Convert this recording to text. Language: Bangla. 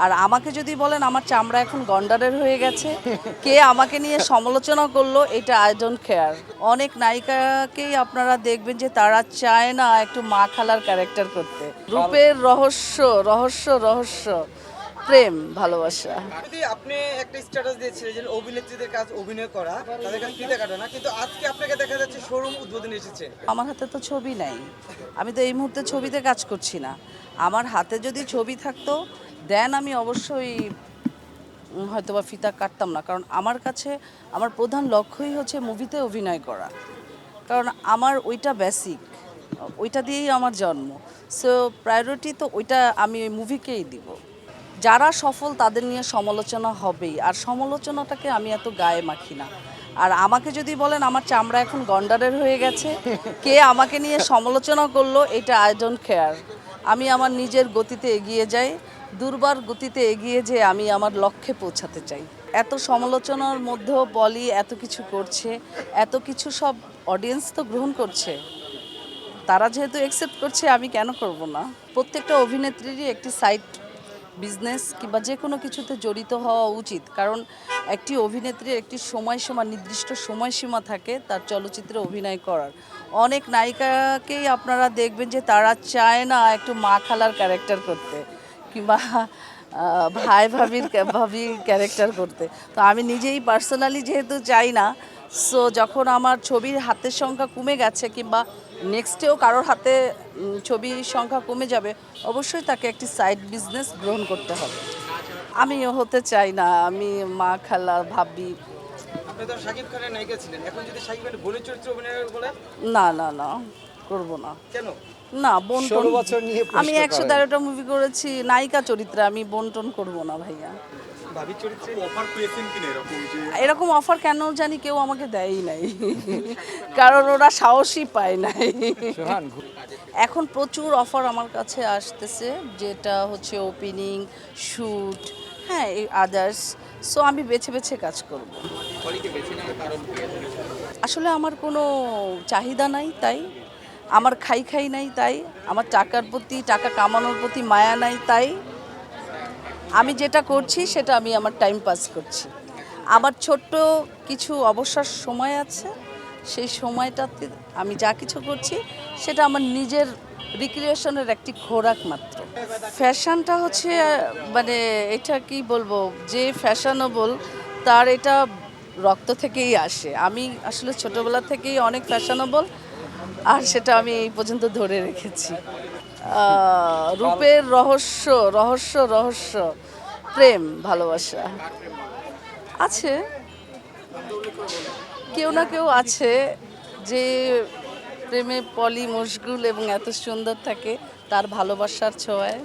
আর আমাকে যদি বলেন আমার চামড়া এখন গন্ডারের হয়ে গেছে, কে আমাকে নিয়ে সমালোচনা করলো এটা আই ডোন্ট কেয়ার। অনেক নায়িকাকেই আপনারা দেখবেন যে তারা চায় না একটু মা খালার ক্যারেক্টার করতে। রূপের রহস্য রহস্য রহস্য প্রেম ভালোবাসা। যদি আপনি একটা স্ট্যাটাস দিয়েছিলেন যে অভিনেত্রীদের কাজ অভিনয় করা, তাদের কাছে ফিতে কাটা না, কিন্তু আজকে আপনাকে দেখা যাচ্ছে শোরুম উদ্বোধনে এসেছে। আমার হাতে তো ছবি নাই, আমি তো এই মুহূর্তে ছবিতে কাজ করছি না। আমার হাতে যদি ছবি থাকতো দেন আমি অবশ্যই হয়তোবা ফিতা কাটতাম না, কারণ আমার কাছে আমার প্রধান লক্ষ্যই হচ্ছে মুভিতে অভিনয় করা, কারণ আমার ওইটা বেসিক, ওইটা দিয়েই আমার জন্ম। সো প্রায়োরিটি তো ওইটা আমি ওই মুভিকেই দিব। যারা সফল তাদের নিয়ে সমালোচনা হবেই, আর সমালোচনাটাকে আমি এত গায়ে মাখি না। আর আমাকে যদি বলেন আমার চামড়া এখন গন্ডারের হয়ে গেছে, কে আমাকে নিয়ে সমালোচনা করলো এটা আই ডোন্ট কেয়ার। আমি আমার নিজের গতিতে এগিয়ে যাই, দুর্বার গতিতে এগিয়ে যেয়ে আমি আমার লক্ষ্যে পৌঁছাতে চাই। এত সমালোচনার মধ্যেও বলি এত কিছু করছে, এত কিছু সব অডিয়েন্স তো গ্রহণ করছে, তারা যেহেতু অ্যাকসেপ্ট করছে আমি কেন করব না। প্রত্যেকটা অভিনেত্রীরই একটি সাইড বিজনেস কিংবা যে কোনো কিছুতে জড়িত হওয়া উচিত, কারণ একটি অভিনেত্রীর একটি সময়সীমা, নির্দিষ্ট সময়সীমা থাকে তার চলচ্চিত্রে অভিনয় করার। অনেক নায়িকাকেই আপনারা দেখবেন যে তারা চায় না একটু মা খালার ক্যারেক্টার করতে কিংবা ভাই ভাবির ক্যারেক্টার করতে। তো আমি নিজেই পার্সোনালি যেহেতু চাই না, সো যখন আমার ছবির হাতের সংখ্যা কমে গেছে কিংবা নেক্সটেও কারোর হাতে ছবির সংখ্যা কমে যাবে, অবশ্যই তাকে একটি সাইড বিজনেস গ্রহণ করতে হবে। আমিও হতে চাই না আমি মা খালা ভাবি। আপনি তো শাকিব খানের নায়িকা ছিলেন, এখন যদি শাকিব খানের বোনের চরিত্রে অভিনয় বলে, না না না, করব না। কেন? না বন্টন, 16 বছর নিয়ে আমি প্রশ্ন 113টা মুভি করেছি নায়িকা চরিত্রে, আমি বন্টন করব না ভাইয়া। ভাবির চরিত্রে অফার পেয়েছেন কিনা এরকম যে এরকম অফার কেন জানি কেউ আমাকে দেয়ই নাই, কারণ ওরা সাহসই পায় নাই। সোহান এখন প্রচুর অফার আমার কাছে আসতেছে, যেটা হচ্ছে ওপেনিং, শ্যুট, হ্যাঁ আদার্স। সো আমি বেছে বেছে কাজ করব। আসলে আমার কোনো চাহিদা নাই, তাই আমার খাই খাই নাই, তাই আমার টাকার প্রতি, টাকা কামানোর প্রতি মায়া নাই, তাই আমি যেটা করছি সেটা আমি আমার টাইম পাস করছি। আমার ছোট্ট কিছু অবসর সময় আছে, সেই সময়টাতে আমি যা কিছু করছি সেটা আমার নিজের রিক্রিয়েশনের একটি খোরাক মাত্র। ফ্যাশনটা হচ্ছে মানে এটা কি বলবো, যে ফ্যাশনেবল তার এটা রক্ত থেকেই আসে। আমি আসলে ছোটোবেলা থেকেই অনেক ফ্যাশনেবল, আর সেটা আমি এই পর্যন্ত ধরে রেখেছি। রূপের রহস্য রহস্য রহস্য প্রেম ভালোবাসা আছে, কেউ না কেউ আছে যে প্রেমে পলি মশগুল এবং এত সুন্দর থাকে তার ভালোবাসার ছোঁয়ায়।